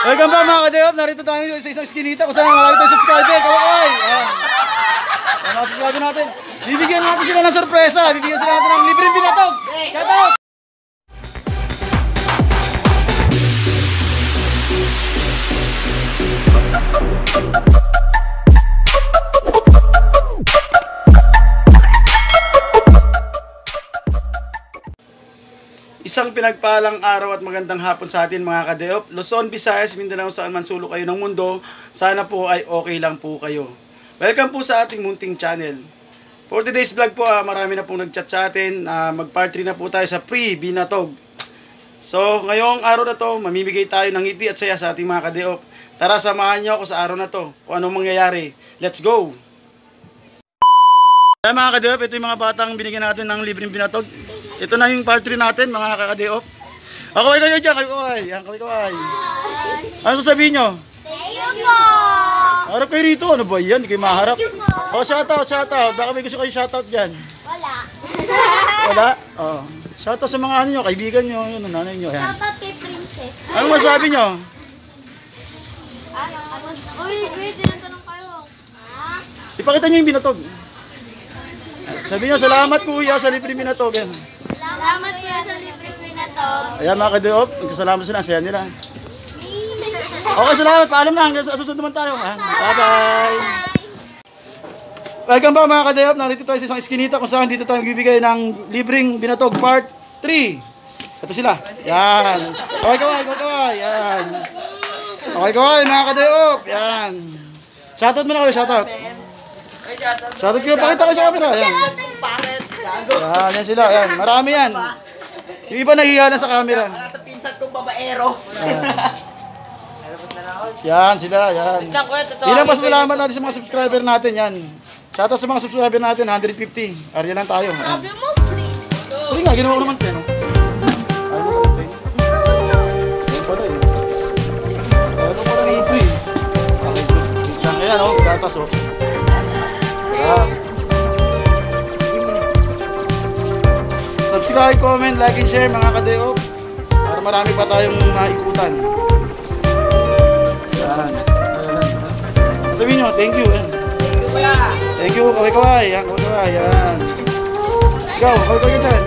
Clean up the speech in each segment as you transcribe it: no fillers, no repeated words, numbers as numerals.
Welcome back mga ka-Day Off. Narito tayo sa isang skinita kung saan marami tayong subscriber. Kaway! Mga subscriber natin. Bibigyan natin sila ng sorpresa. Bibigyan sila natin ng libreng binatog. Shout out! Isang pinagpalang araw at magandang hapon sa atin mga ka-Day Off. Luzon, Visayas, Mindanao, saan man sulok kayo ng mundo, sana po ay okay lang po kayo. Welcome po sa ating munting channel. For today's vlog po, marami na pong nag-chat sa atin. Mag-part 3 na po tayo sa pre-binatog. So, ngayong araw na to, mamimigay tayo ng ngiti at saya sa ating mga ka-Day Off. Tara, samahan nyo ako sa araw na to. Kung anong mangyayari. Let's go! Kaya mga ka-Day Off, ito yung mga batang binigyan natin ng libreng binatog. Ito na yung part 3 natin, mga ka-Day Off. Kaway kayo dyan, kaway. Yan, kaway. Ano sasabihin nyo? Thank you po! Harap kayo rito, ano ba yan? Hindi kayo maharap. Oh, shoutout. Baka may gusto kayo shoutout dyan. Wala. Wala? Oh. Shoutout sa mga ano nyo, kaibigan nyo, yun, nanay nyo. Yan. Shoutout kay Princess. Ano masabi nyo? Uy, wait, tinatanong kayo. Ha? Ipakita nyo yung binatog. Sabi nyo, salamat kuya sa libreng binatog. Yan. Salamat kuya sa libre pinatog. Ayan mga ka-Day Off, nagkasalamat sila, saya nila. Okay, salamat. Paalam na. Hanggang sa susunod naman tayo. Bye-bye. Welcome back mga ka-Day Off. Narito tayo sa isang iskinita kung saan dito tayo magbibigay ng libreng binatog part 3. Ito sila. Yan. Okay, kaway. Yan. Okay, kaway mga ka-Day Off. Yan. Shoutout muna kayo, shoutout. Shoutout kayo. Pakita kayo sa camera. Yan. Yan sila. Yan. Marami yan. Yung iba nahiya na sa camera. Sa pinsan kong babaero. Yan sila, yan. Ilang pasalamat natin sa mga subscriber natin, yan. Shoutout sa mga subscriber natin, 150. Arya lang tayo. Sabi mo, free. Free nga, ginawa ko naman pero. Ayaw mo pala free. Ayaw pala eh. Ayaw mo pala ni free. Okay, good. Yan, ayan o, gatas o. Yan. Subscribe, comment, like, and share mga ka-Day Off. Para marami pa tayong maikutan. Yan. Sabihin nyo, thank you. Thank you, kaway. Yan, kaway. Yan. Ikaw, kaway ka dyan.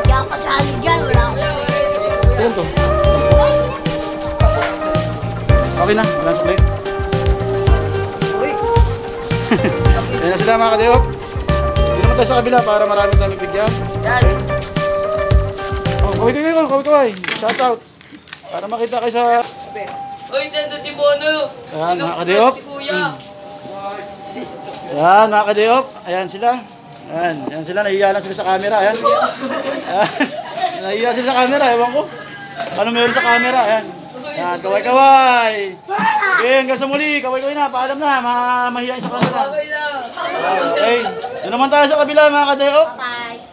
Hindi ako kasali dyan, wala ako. Ilan to? Okay na, wala sa plate. Yan na sila mga ka-Day Off. Hindi naman tayo sa kabila para marami tayong bigyan. Oh, kaway. Shout out. Para makita kayo sa... Uy, sendo si Bono. Ayan, mga ka-Day Off. Si Kuya. Ayan, mga ka-Day Off. Ayan sila. Ayan sila. Nahiya lang sila sa camera. Ayan. Nahiya sila sa camera. Ewan ko. Ano meron sa camera. Ayan. Ayan, kaway. Okay, hanggang sa muli. Kaway na. Paalam na. Mahihain sa camera. Okay. Doon naman tayo sa kabila, mga ka-Day Off. Bye.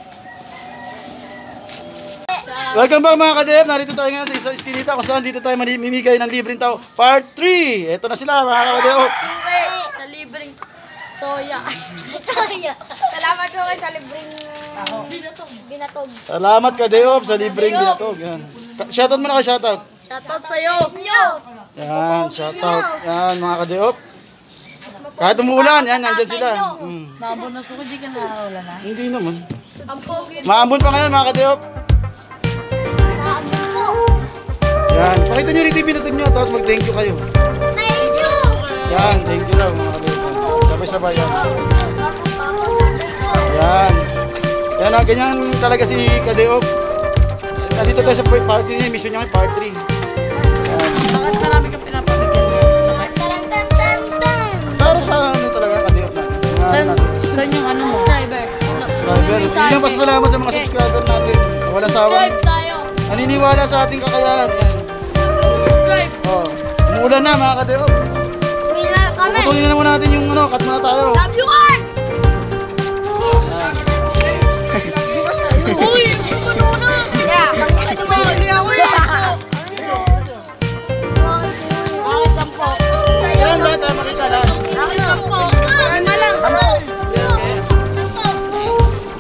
Welcome back mga ka-Day Off. Narito tayo ngayon sa isang iskinita kung saan dito tayo mamimigay ng libreng tao. Part 3. Ito na sila mga ka-Day Off. Sa libreng soya. Soya. Salamat so sa libreng binatog. Salamat ka-Day Off sa libreng binatog. Yan. Shoutout muna kayo, shoutout. Shoutout sa'yo. Yan, shoutout. Yan mga ka-Day Off. Kahit umuulan, yan, nandyan sila. Naambon na suko, di ka nakawala na. Hindi naman. Ang pogi. Maambon pa ngayon mga ka-Day Off. Yan, pakita nyo rin yung binatog nyo, tapos mag-thank you kayo. Thank you. Yan, thank you lang mga ka-Day Off. Sabay-sabay yan. Yan. Yan, ganyan talaga si ka-Day Off. Nandito tayo sa part 3 niya, mission niya ngayon, part 3. Yan. Bakit marami kang pinapabigyan? Para sa ano talaga ka-Day Off natin. Saan yung ano mo? Subscriber. Subscriber. Hindi lang pasasalamat sa mga subscriber natin. Walang sawang. Subscribe tayo. Naniniwala sa ating kakayahan. Yan. Subscribe. Oh. Umuulan na mga ka-Day Off. Pila kami. Putulin na naman natin yung ano, cut muna tayo. Love you all. Uy, ano na? Yeah, bakit mo huli ako eh? Bakit sampo? Saan ba tayo makita lang? Bakit sampo? Ay, malang.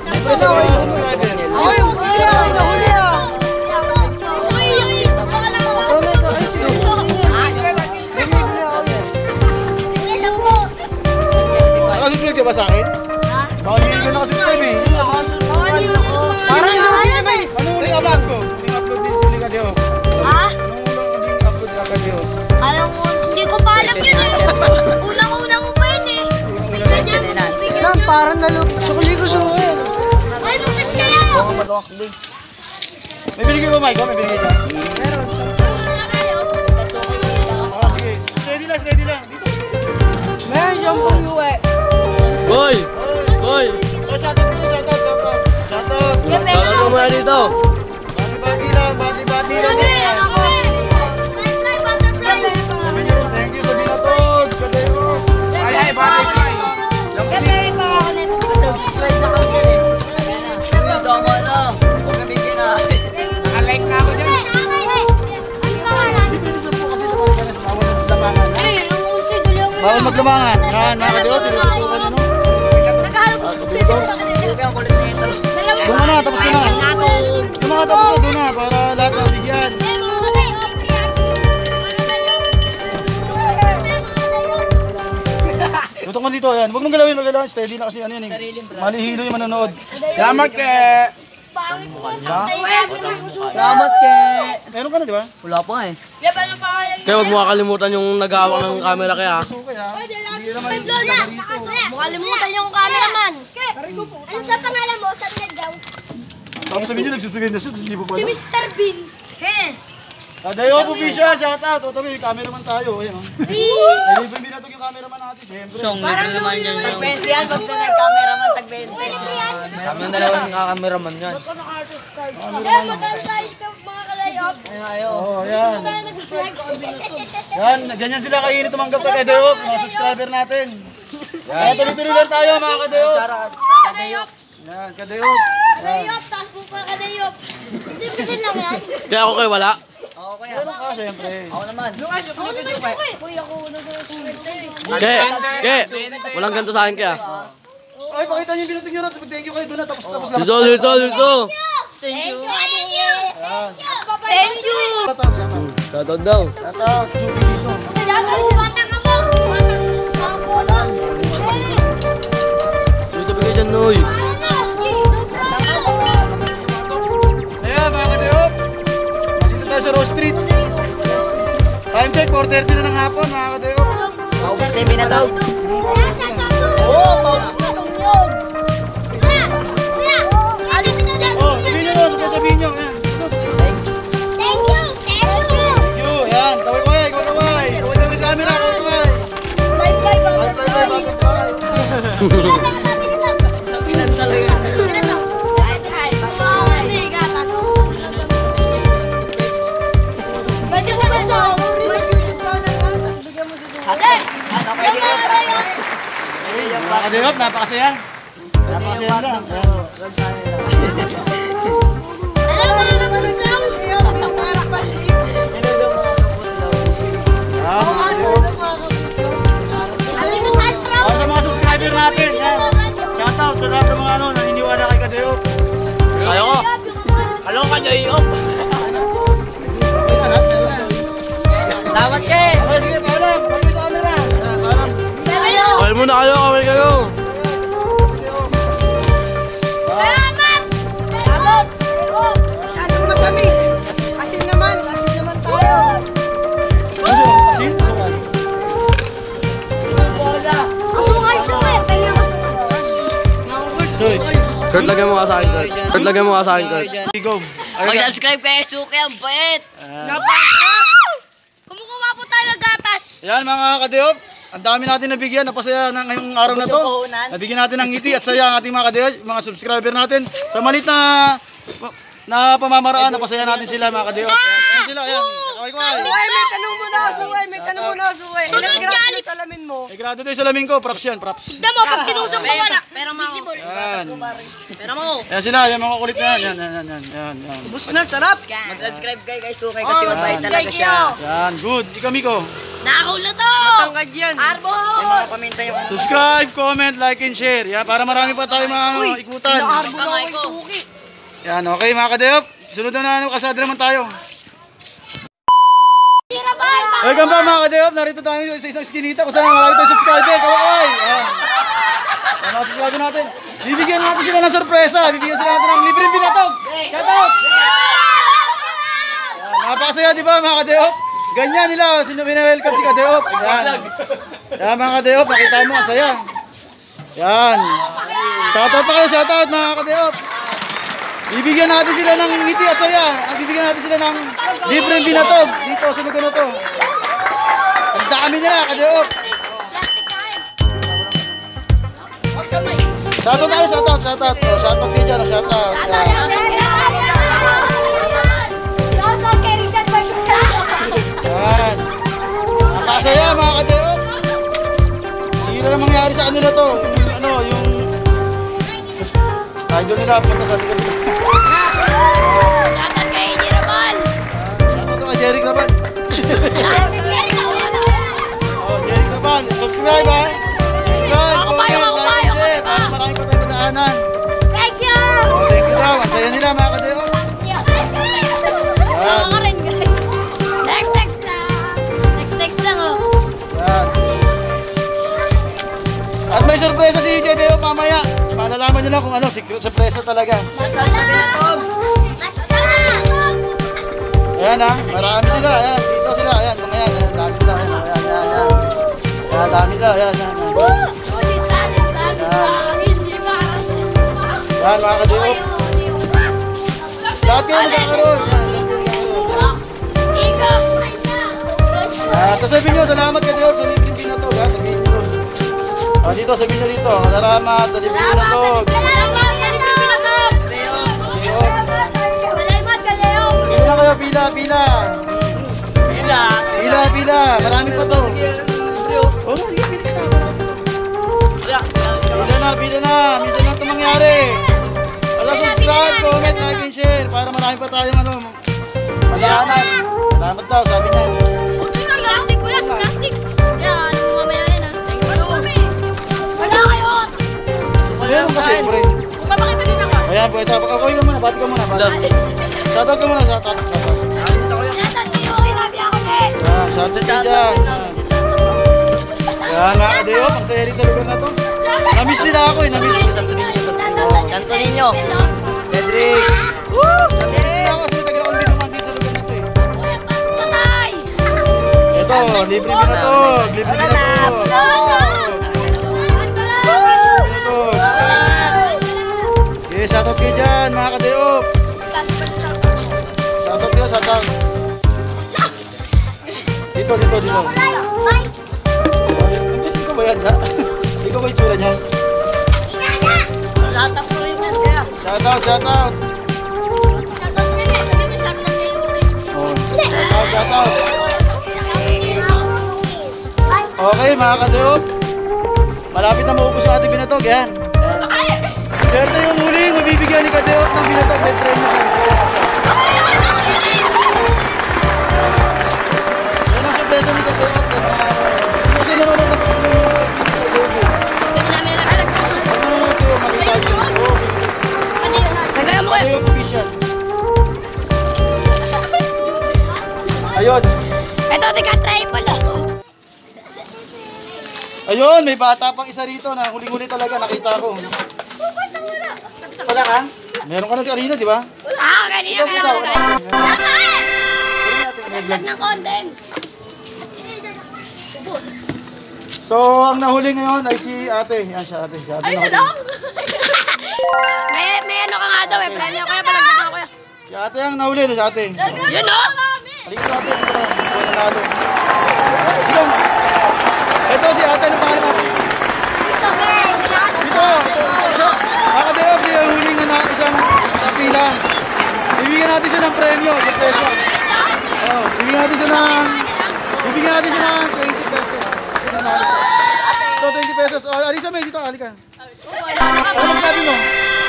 Siyempre sa mga subscriber. Ay, huli ako. Walkbay. May binigay ba, Mike? May binigay ka? Oh, sige. Steady lang. Dito. Meron dyan pong uwi. Boy! Boy! Oh, shoutout. Shoutout. Tawag mo muna dito. Bati-bati lang. Sabi niyo, thank you sa binatog. Kadeo. Ay, bati-bati. Subscribe na kami yan eh. Uy, tama na. Huwag kami kinain. Naka-like na ako dyan. Dito sa po kasi naman ka na sa awan ng labangan. Bawal maglamangan. Yan, mga kadeo. Tinututukan ano. Suki, ang kulit na ito. Doon na, tapos ka na. Yung mga tapos na, doon na. Para lahat na bigyan. Tutok mo dito, yan. Huwag mong galawin. Steady na kasi ano yan eh. Malihilo yung manonood. Salamat Salamat ke. Meron ka na, di ba? Wala pa eh. Kaya huwag mo kakalimutan yung nag-hawak ng camera kaya. Okay ha. Hindi naman Makalimutan yung cameraman. Ano sa pangalan mo? Sabi na daw. Tapos sabihin nyo, nagsusugay na siya. Hindi po pala. Mr. Bean. Kadayo po, Fisha. Shout out. O, tabi, cameraman tayo. Ayan o. Nalibang binatog yung cameraman natin. Siyempre. Siyong, libre naman yan. Tag-20 yan. Pag sa nag-cameraman, tag-20. Kami ang dalawang cameraman yan. Kaya matalo tayo sa mga kalayop. Ayaw. Oo, yan. Tayo nag-vlog. Yan, ganyan sila kainit tumanggap kay Kadayo. Mga subscriber natin. Kaya tuloy-tuloy lang tayo, mga Kadayo. Kadayop. Yan, Kadayo. Kadayop. Tapos po ka kadayop. Hindi bilhin lang yan. Kaya ako kayo wala. Oo, kuya. Meron ka, siyempre. Ako naman. Ako naman siya ko eh. Uy, ako unang sa swerte eh. Kaya, walang ganito sa akin kaya. Ay, pakita niyo yung binatog nyo rin. Sabi, thank you kayo doon na. Tapos lakas. Dito. Thank you. Yan. Thank you. Shout out, shout out. Shoutout daw. Shout out, Juki dito. Bata ka mo. Bata ka lang. Dito bigay dyan, Noy. Saya, mga Kadayo. Dito tayo sa Rose Street. Time check, 4:30 na ng hapon, mga Kadayo. Paubos na yung binatog. Oo, paubos na nung yun. Kuya, kuya, alis na dyan. Oh, sabihin nyo doon, sasabihin nyo. Yan. Thank you. Thank you. Yan, kaway-kaway, kaway-kaway. Kaway-kaway sa camera, kaway-kaway. Bye-bye, Bye, butterfly. bye, bye, bye. Napinan talaga. Pwede ko ba ito? Mga Kadayo, napakasaya. Napakasaya nila. Alam mo na magandang. Yan, mga Kadayo. Ang minutan pro. Para sa mga subscriber natin, yan. Shout out sa lahat ng mga naniniwala kay Kadayo. Ayaw ko. Alam ka, Jayop. Salamat ke. Okay, sige, paalam. Paalam sa camera. Yan, paalam. Kawal muna kayo, kawal kayo. Salamat. Salamat. Masyadong matamis. Asin naman tayo. Asin? Bola. Asukay siya eh. Kaya Stoy. Kurt, lagyan mo nga sa akin, Kurt. Kurt, lagyan mo nga sa akin, Kurt. Go. Mag-subscribe kayo, Suki. Ang bait. kumukuha po tayo ng gatas. Yan mga Kadayo. Ang dami natin nabigyan. Napasaya na ngayong araw na to. Gusto puhunan? Nabigyan natin ng ngiti at saya ang ating mga Kadayo, mga subscriber natin. Sa malit na pamamaraan, napasaya natin sila mga Kadayo. Ayan sila, ayan. Kaway-kaway. May tanong muna ako, Suki. Sunod galit. Salamin mo. Eh, grado tayo sa lamin ko. Props yan, props. Tignan mo, pag tinusok mo wala. Pera mo. Yan. Pera mo. Ayan sila, yan mga kulit na yan. Yan. Bus na, sarap. Mag-subscribe kayo kay Suki kasi mabait talaga siya. Yan, good. Ikaw, Miko. Nakahul na to. Tangkad yan. Arbo. Yung mga paminta yung Subscribe, comment, like, and share. Yan, para marami pa tayo mga ikutan. Yan, okay mga Kadayo. Sunod na kasada naman tayo. Tira ba? Welcome back mga Kadayo. Narito tayo sa isang skinita kung saan marami tayong subscriber. Kaway! Yan. Yan mga subscriber natin. Bibigyan natin sila ng sorpresa. Bibigyan sila natin ng libreng binatog. Shout out! Yan, napakasaya di ba mga Kadayo? Ganyan nila. Sino welcome si Kadayo? Yan. Yan mga Kadayo. Pakita mo. Ang saya. Yan. Shout out na kayo. Shout out mga Kadayo. Bibigyan natin sila ng ngiti at saya. Bibigyan natin sila ng libreng binatog. Dito, sa lugar na to. Ang dami nila, Kadeop. Shoutout tayo, shoutout. Shoutout kayo dyan, shoutout. Yan. Nakasaya mga Kadeop. Hindi na mangyari sa kanila to. Yung idol nila, punta sa likod. Shoutout kay Jiraban. Shoutout kay Jeric Laban. Jeric Laban, subscribe ha. Subscribe, comment, like, and share. Para marami pa tayo padaanan. Thank you! Thank you daw. Ang saya nila mga Kadeop. Ako ka rin, guys. Next lang, oh. Yan. At may sorpresa si Kadeop mamaya. Malalaman nyo lang kung ano, secret sorpresa talaga. Ayan ha, marami sila. Ayan, dito sila. Ayan, mga yan. Ayan, dami sila. Ayan, ayan. Ayan, dami sila. Ayan, ayan. Yan mga Kadeop. Lahat kayo magkakaroon. Tapos sabihin nyo, salamat Kadeop sa libreng binatog ha. Sabihin nyo. Dito, sabihin nyo dito. Salamat sa libreng binatog. Pila kayo, pila. Pila. Marami pa to. Oh, sige, pila na. Minsan lang ito mangyari. Subscribe, comment, like, and share. Para marami pa tayong madaanan. Salamat daw, sabi niya. Plastic, kuya. Plastic. Yan, mamaya yan, ah. Wala kayo. Meron kasi, pre. Papakita din ako. Ayan, po, ito. Ako ka muna, bati ka muna. Shoutout ka muna, shoutout. Shoutout kayo, inabi ako eh. Shoutout ka dyan. Yan, mga Kadeop, ang saya rin sa lugar na to. Namiss nila ako eh, namiss. Santo Niño. Cedric. Ako kasi taga-on din naman dito sa lugar na to eh. Kuya, patay. Ito, libre binatog. Libre binatog. Okay, shoutout kayo dyan, mga Kadeop. Shoutout kayo, shoutout. Dito. Hindi ko ba yan, ha? Hindi ko ba itsura niyan? Lahat po rin yan, kaya. Shoutout. Shoutout na niya, sabi mo shoutout kay Yuri. Oh, shoutout. Okay, mga Kadeop. Malapit na maubos ang ating binatog, yan. Swerte yung huling mabibigyan ni Kadeop ng binatog. May premyo siya. Yan ang sorpresa ni Kadeop. Kasi naman ang Kadeop official. Ayun. Ito, tika-triple ako. Ayun, may bata pang isa rito na huling-huli talaga nakita ko. Wala ka? Meron ka na kanina, di ba? Kanina ka lang guys. Dagdag ng content. Ubus. So, ang nahuli ngayon ay si ate. Yan siya, ate. Siya, ate nahuli. May ano ka nga daw eh. Premyo kaya palagdag ako kuya. Si ate ang nahuli, si ate. Yun o. Halika sa ate, dito na. Buwan na nalo. Ilong. Ito si ate, ano pangalan natin? Dito. Kadeop, siya yung huling na isang kapila. Bibigyan natin siya ng premyo, sa peso. Oh, bibigyan natin siya ng 20 pesos. So, 20 pesos. Oh, Alisa, may dito, halika. Ano sabi mo?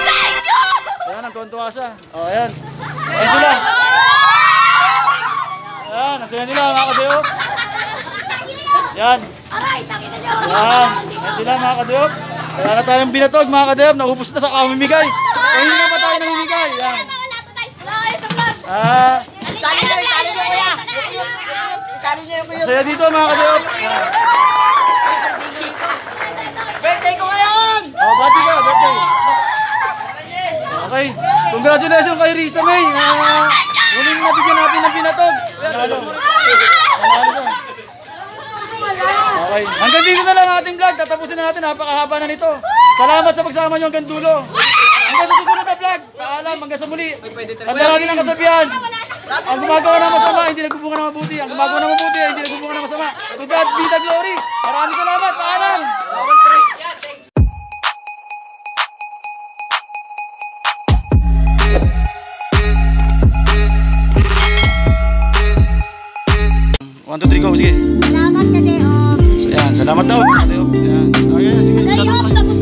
Thank you! Ayan, nagtuwa siya. Oh, ayan. Ayan sila. Ayan, nasaya nila mga Kadeop. Yan. Aray, takina niyo. Yan. Ayan sila mga Kadeop. Kaya na tayong binatog mga Kadeop. Naubos na sa kamimigay. Kaya nga pa tayo namimigay. Yan. Isali niyo kuya. Isali niyo yung kuya. Masaya dito mga Kadeop. Yan. Birthday ko ngayon! Oh, bati ka, birthday. Okay. Congratulations kay Risa May. Muling nabigyan natin ng binatog. Nanalo. Nanalo ka. Okay. Hanggang dito na lang ang ating vlog. Tatapusin na natin. Napakahaba na nito. Salamat sa pagsama nyo hanggang dulo. Hanggang sa susunod na Vlog. Paalam, hanggang sa muli. Tanda natin ang kasabihan. Ang gumagawa ng masama, hindi nagbubunga ng mabuti. Ang gumagawa ng mabuti, hindi nagbubunga ng masama. To God be the glory. Maraming salamat. Paalam. One, two, three, go. Sige. Salamat na Deo. So, yan. Salamat daw. Ayan. Okay, sige. Deo, tapos